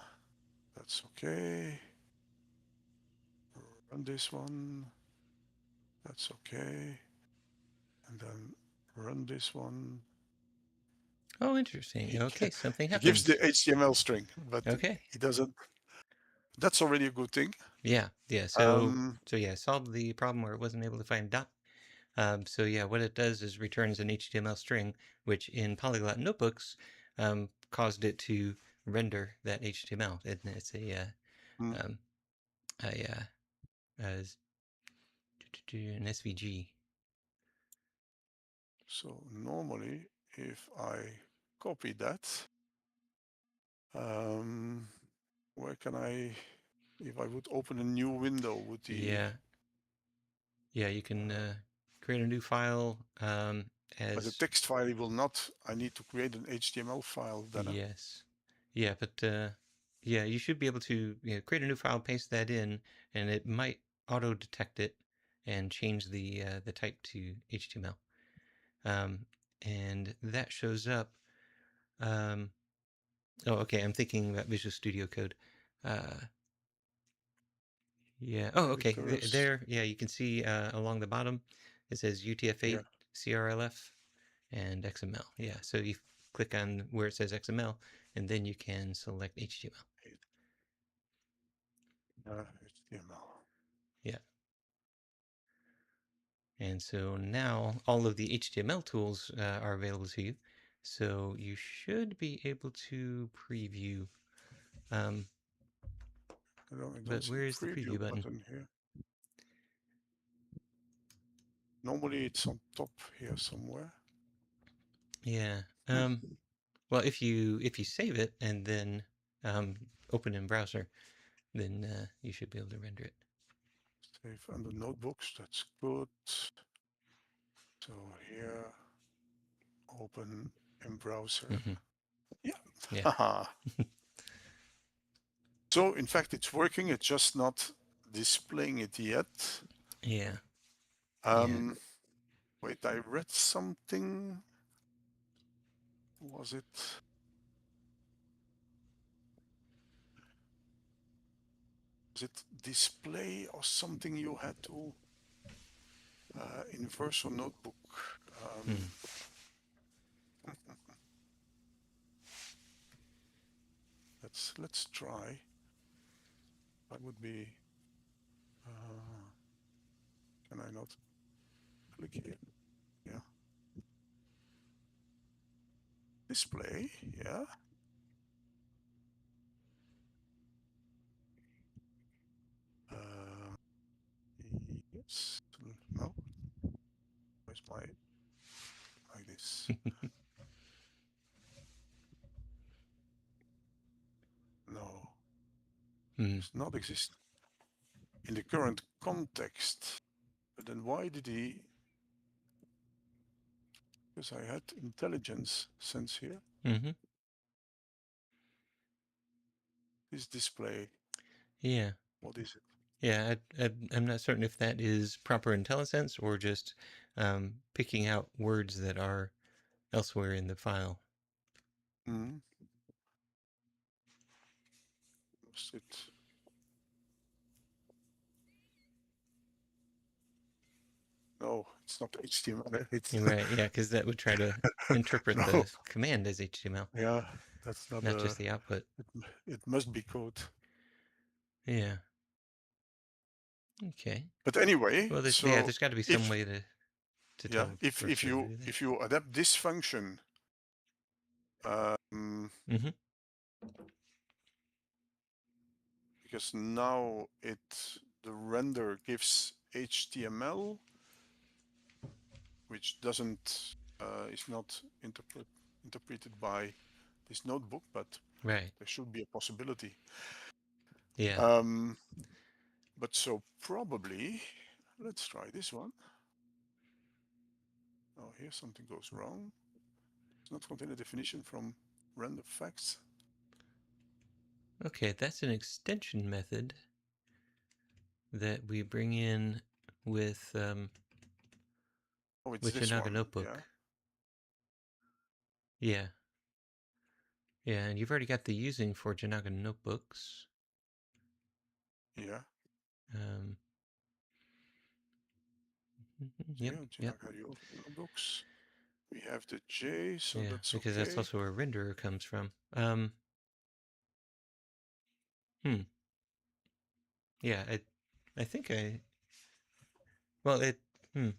That's okay. Run this one. That's okay. And then run this one. Oh, interesting. Okay, something He gives the happens. HTML string, but Okay. he doesn't. That's already a good thing. Yeah. Yeah. So yeah, solved the problem where it wasn't able to find dot. So yeah, what it does is returns an HTML string, which in Polyglot notebooks caused it to render that HTML. It's mm, um, a an SVG. So normally, if I copy that, um, where can I, if I would open a new window, would the, Yeah, yeah, you can create a new file but the as text file he will not, I need to create an HTML file then. yes, yeah, but yeah, you should be able to create a new file, paste that in, and it might auto detect it and change the type to HTML. Um, and that shows up. Um, oh, okay. I'm thinking about Visual Studio Code. Uh, yeah. Oh, okay. Editors, There. Yeah, you can see along the bottom it says yeah. UTF-8, CRLF, and XML. Yeah. So you click on where it says XML, and then you can select HTML. HTML. Yeah. And so now all of the HTML tools are available to you. So you should be able to preview. Um, I don't but see where a is the preview preview button? button here. Normally it's on top here somewhere. Yeah. Well, if you save it and then open in browser, then you should be able to render it. Save under notebooks, that's good. So here, open in browser. Mm-hmm. Yeah. Yeah. Haha. So in fact, it's working. It's just not displaying it yet. Yeah. Yeah. Um, wait, I read something. Was it? Was it display or something you had to in Verso Notebook? Hmm. Let's try. That would be. Can I not click here? Yeah. Display. Yeah. Yes. No. Where's my like this? No. Hmm. It's not exist in the current context. But then why did he? Because I had intelligence sense here. Mm-hmm. This display. Yeah. What is it? Yeah. I'm not certain if that is proper IntelliSense or just picking out words that are elsewhere in the file. Hmm. Was it? No, it's not HTML. It's Right. Yeah, because that would try to interpret no. the command as HTML, Yeah, that's not not a. just the output. It must be code. Yeah. Okay. But anyway, Well, so there's got to be some if way to yeah, tell if Verso to you do that. if you adapt this function, um, Mm-hmm. because now the render gives HTML, which doesn't is not interpreted by this notebook, but Right. there should be a possibility. Yeah. Um, but so probably, let's try this one. Oh, here something goes wrong. It's not contain a definition from random facts. Okay, that's an extension method that we bring in with Oh, it's with this Jinaga one. Yeah, Notebook. Yeah. Yeah, and you've already got the using for Jinaga Notebooks. yeah. Um, So yep. yeah, Yep. Jinaga notebooks. We have the J, so Yeah, that's because that's okay. also where renderer comes from. Hmm. Yeah, I think well,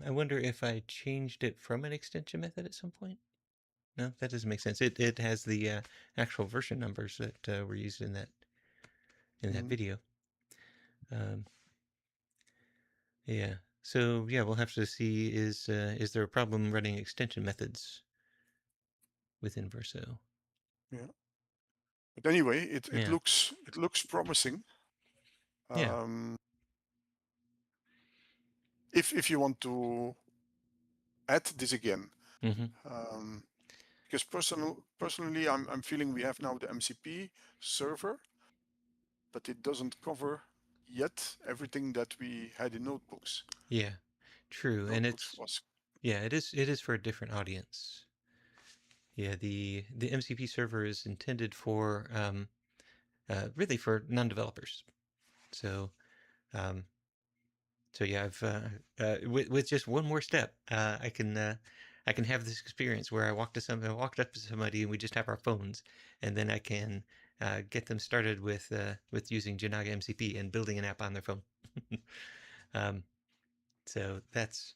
I wonder if I changed it from an extension method at some point. No, that doesn't make sense. It has the actual version numbers that were used in that Mm, video. Um, yeah. So yeah, we'll have to see is there a problem running extension methods within Verso? yeah. But anyway, Yeah. it looks promising. Yeah. Um, if you want to add this again, Mm-hmm. um, because personally, I'm feeling we have now the MCP server, but it doesn't cover yet everything that we had in notebooks. Yeah. True. And Notebooks it's was yeah, it is for a different audience. Yeah, the MCP server is intended for really for non-developers. So um, so yeah, I've with just one more step, I can have this experience where I walked up to somebody and we just have our phones, and then I can get them started with using Jinaga MCP and building an app on their phone. um, so that's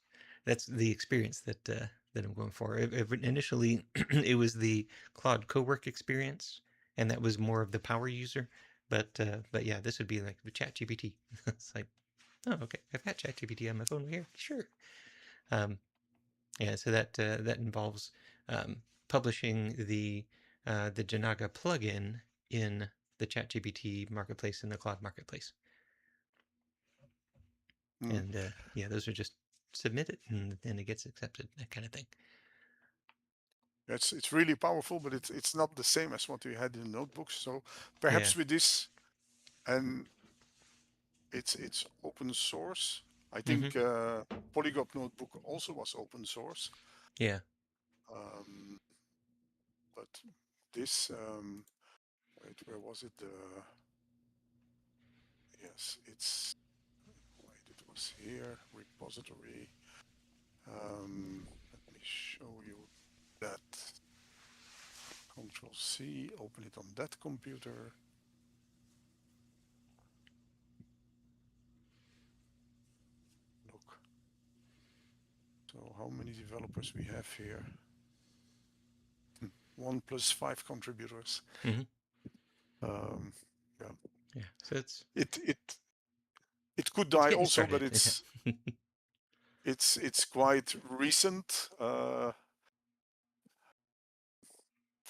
the experience that I'm going for. Initially, it was the Claude Cowork experience, and that was more of the power user. But yeah, this would be like the ChatGPT. It's like, oh, okay, I've got ChatGPT on my phone here. Sure. Um, yeah, so that involves publishing the Janaga plugin in the ChatGPT marketplace and the Cloud marketplace, Mm. and yeah, those are just submitted and it gets accepted, that kind of thing. It's really powerful, but it's not the same as what we had in the notebooks. So Yeah. perhaps with this, and it's open source. I Mm-hmm. think Polyglot Notebook also was open source. Yeah. Um, but this, wait, where was it? Yes, wait, it was here, repository. Let me show you that. Control C, open it on that computer. Look. So how many developers we have here? 1 + 5 contributors. Mm-hmm. Um, yeah. Yeah. So It could it's die getting also, but started. it's quite recent. For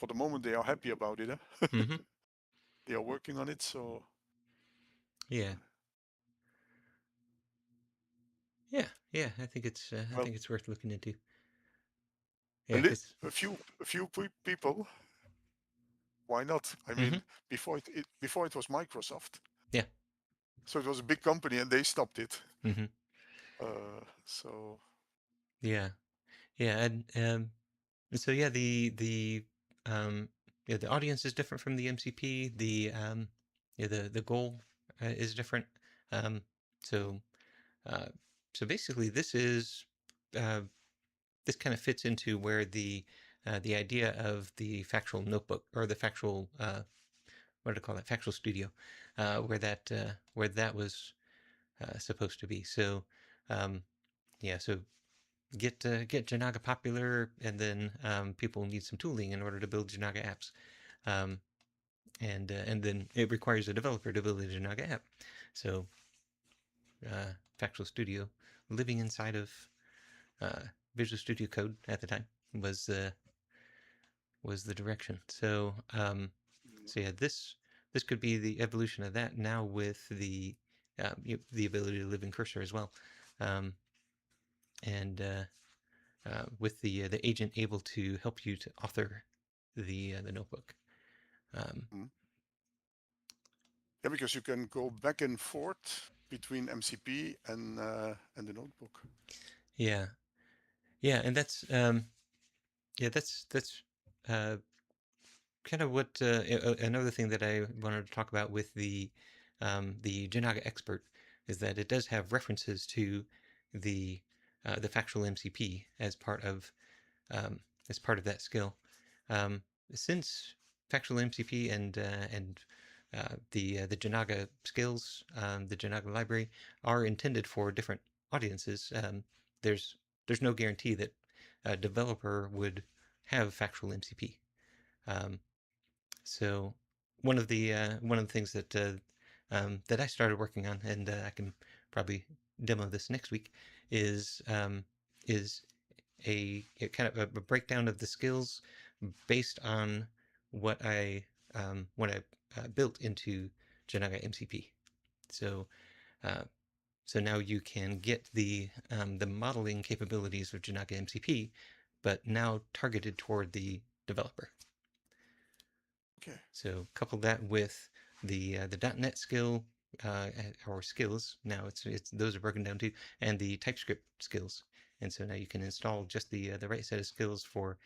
the moment, they are happy about it. Mm-hmm. They are working on it, so Yeah. Yeah. Yeah. I well, think it's worth looking into. a, Yeah. li- Because. a few people. Why not? I Mm-hmm. mean, before it was Microsoft, Yeah. so it was a big company, and they stopped it. Mm-hmm. So Yeah. Yeah. And so yeah, um yeah, the audience is different from the MCP. Yeah, the goal is different. Um, so uh, so basically, uh, this kind of fits into where the idea of the factual notebook or the factual what do I call that, factual studio, where that was supposed to be. So um, yeah, so get Janaga popular, and then people need some tooling in order to build Janaga apps. Um, and then it requires a developer to build a Jinaga app. So Factual Studio, living inside of uh, Visual Studio Code at the time, was the direction. So yeah, this could be the evolution of that now with the ability to live in Cursor as well, um, and with the agent able to help you to author the notebook. Um, mm, yeah, because you can go back and forth between MCP and the notebook. yeah, yeah, and that's uh, kind of what another thing that I wanted to talk about with the Jinaga Expert is that it does have references to the the factual MCP um, as part of that skill. Um, since factual MCP and the Jinaga skills, the Jinaga library are intended for different audiences. There's there's no guarantee that a developer would have factual MCP. Um, so one of the things that I started working on, and I can probably demo this next week, is a kind of a breakdown of the skills based on what I built into Janaga MCP. So uh, so now you can get the modeling capabilities of Janaga MCP, but now targeted toward the developer. Okay. So couple that with the .NET skill or skills. Now it's those are broken down too, and the TypeScript skills. And so now you can install just the right set of skills for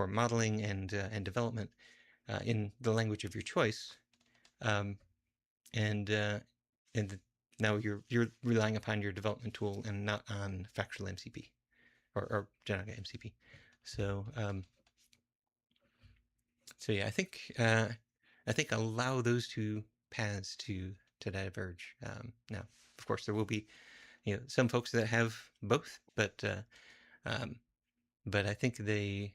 modeling and development in the language of your choice. Um, and and now you're relying upon your development tool and not on factual MCP or Jinaga MCP. So so yeah, I think allow those two paths to diverge. Now, of course, there will be some folks that have both, um, but I think they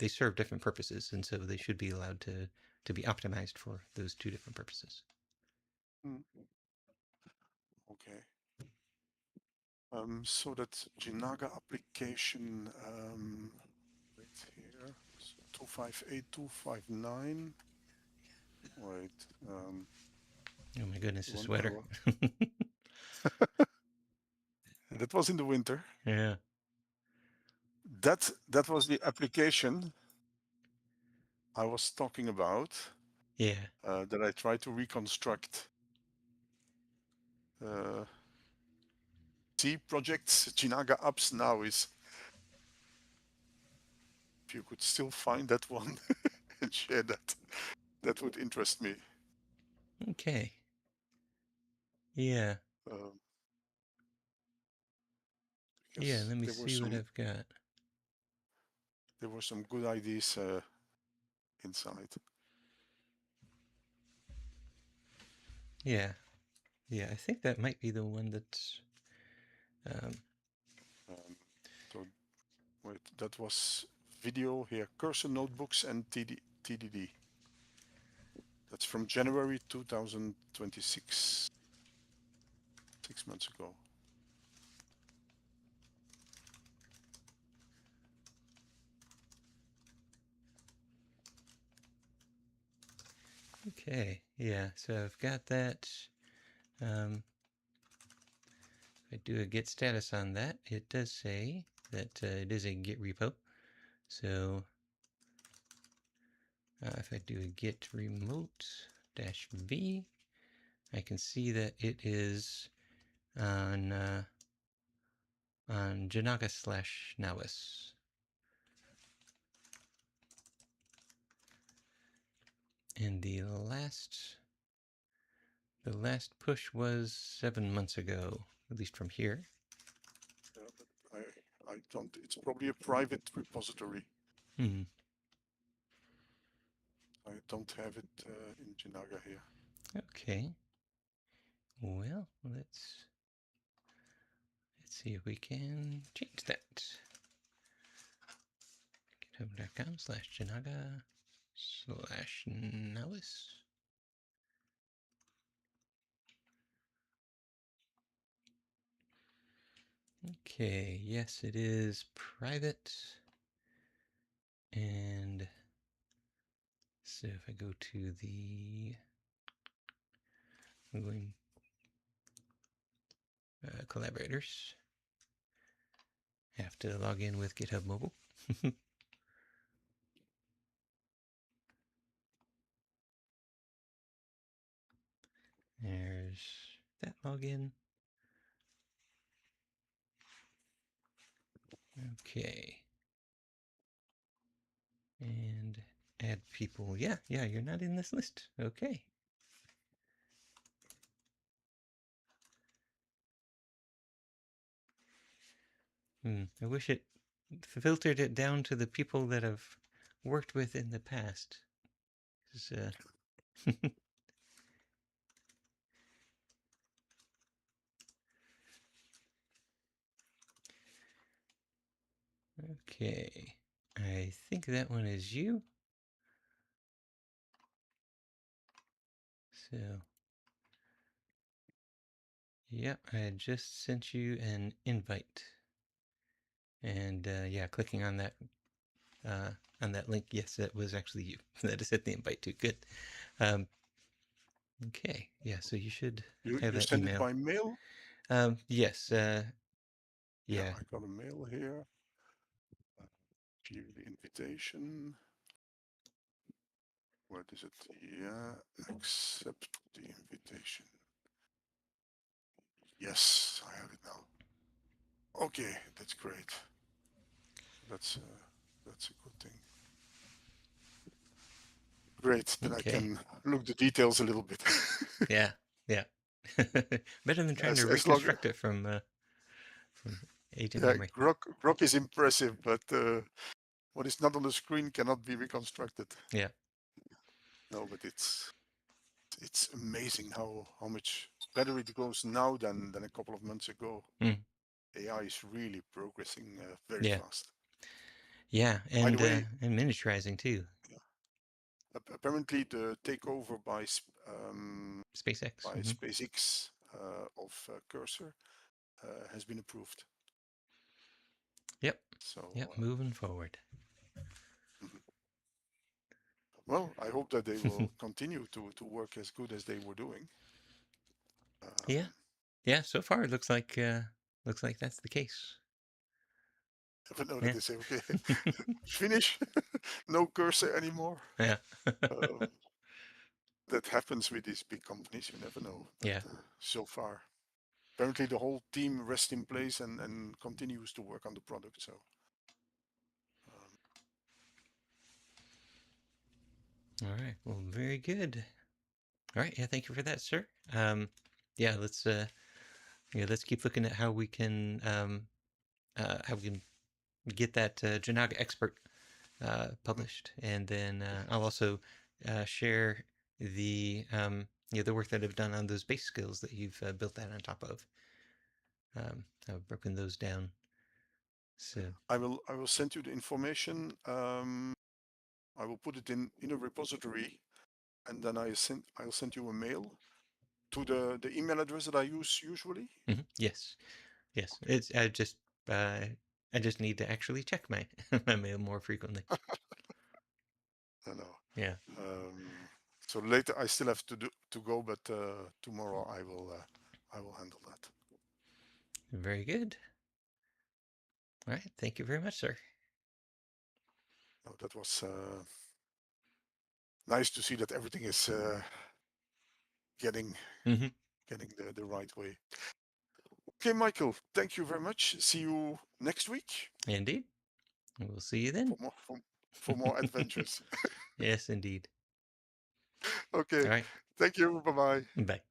serve different purposes, and so they should be allowed to be optimized for those two different purposes. Mm. Okay. So that Jinaga application, wait here, so 258.259. Wait, Oh my goodness, the a one I sweater. was, that was in the winter. Yeah, That was the application I was talking about, yeah, that I tried to reconstruct. Uh, C projects Jinaga apps now is, if you could still find that one and share that, that would interest me. okay, yeah, Um, yeah. because Let me see what I've got. there were some good ideas inside. Yeah, yeah. I think that might be the one that's. Um, Um, so wait, that was video here, cursor notebooks and TDD. That's from January 2026, 6 months ago. okay, yeah. So I've got that. If I do a git status on that, it does say that it is a git repo. So if I do a git remote -v, I can see that it is on Jinaga/Nawis. And the last push was 7 months ago, at least from here. But I don't, it's probably a private repository. Hmm. I don't have it in Jinaga here. Okay. Well, let's see if we can change that. github.com/Jinaga/Nawis. Okay, yes, it is private. And so if I go to the I'm going collaborators, have to log in with GitHub Mobile. There's that login. Okay. And add people. Yeah, yeah, you're not in this list. Okay. I wish it filtered it down to the people that I've worked with in the past. Okay. I think that one is you. So, yep, I just sent you an invite. And yeah, clicking uh, on that link, yes, that was actually you. That is at the invite too. Good. Um, okay, yeah, so you should have You that send it email. by mail? Yes, Yeah, yeah. I got a mail here. View the invitation. Where is it? Yeah, accept the invitation. Yes, I have it now. Okay, that's great. That's a good thing. Great, then I Okay, can look the details a little bit. yeah, yeah. Better than trying to As long reconstruct it from. agent Yeah, memory. Grok is impressive, but what is not on the screen cannot be reconstructed. Yeah. No, but it's amazing how much better it goes now than a couple of months ago. Mm. AI is really progressing very Yeah. fast. Yeah. By the way, And miniaturizing too. apparently the takeover SpaceX. by SpaceX of Cursor has been approved. Yep. So, Yep. Moving forward. mhm. Well, I hope that they will continue to work as good as they were doing. Yeah. Um, Yeah. So far, it looks like that's the case. but now that Yeah. they say, okay, finish, no Cursor anymore. Yeah. Um, that happens with these big companies. You never know. But Yeah. so far, apparently the whole team rests in place and continues to work on the product. So um, All right. Well, very good. All right. Yeah. Thank you for that, sir. Yeah. Let's keep looking at how we can get that Jinaga Expert mhm. published, and then I'll also share the work that I've done on those base skills that you've built that on top of. I've broken those down. So. I will send you the information. I will put it in a repository, and then I'll send you a mail to the email address that I use usually. Yes, yes. Okay. It's uh, I just need to actually check my my mail more frequently. No, no. Yeah. So later I still have to go, but tomorrow I will handle that. Very good. All right. Thank you very much, sir. No, that was nice to see that everything is getting Hmm. getting the right way. Okay, Michael, thank you very much. See you next week Indeed. We'll see you then. for more adventures. Yes, indeed. Okay, All right. thank you. Bye bye. Bye.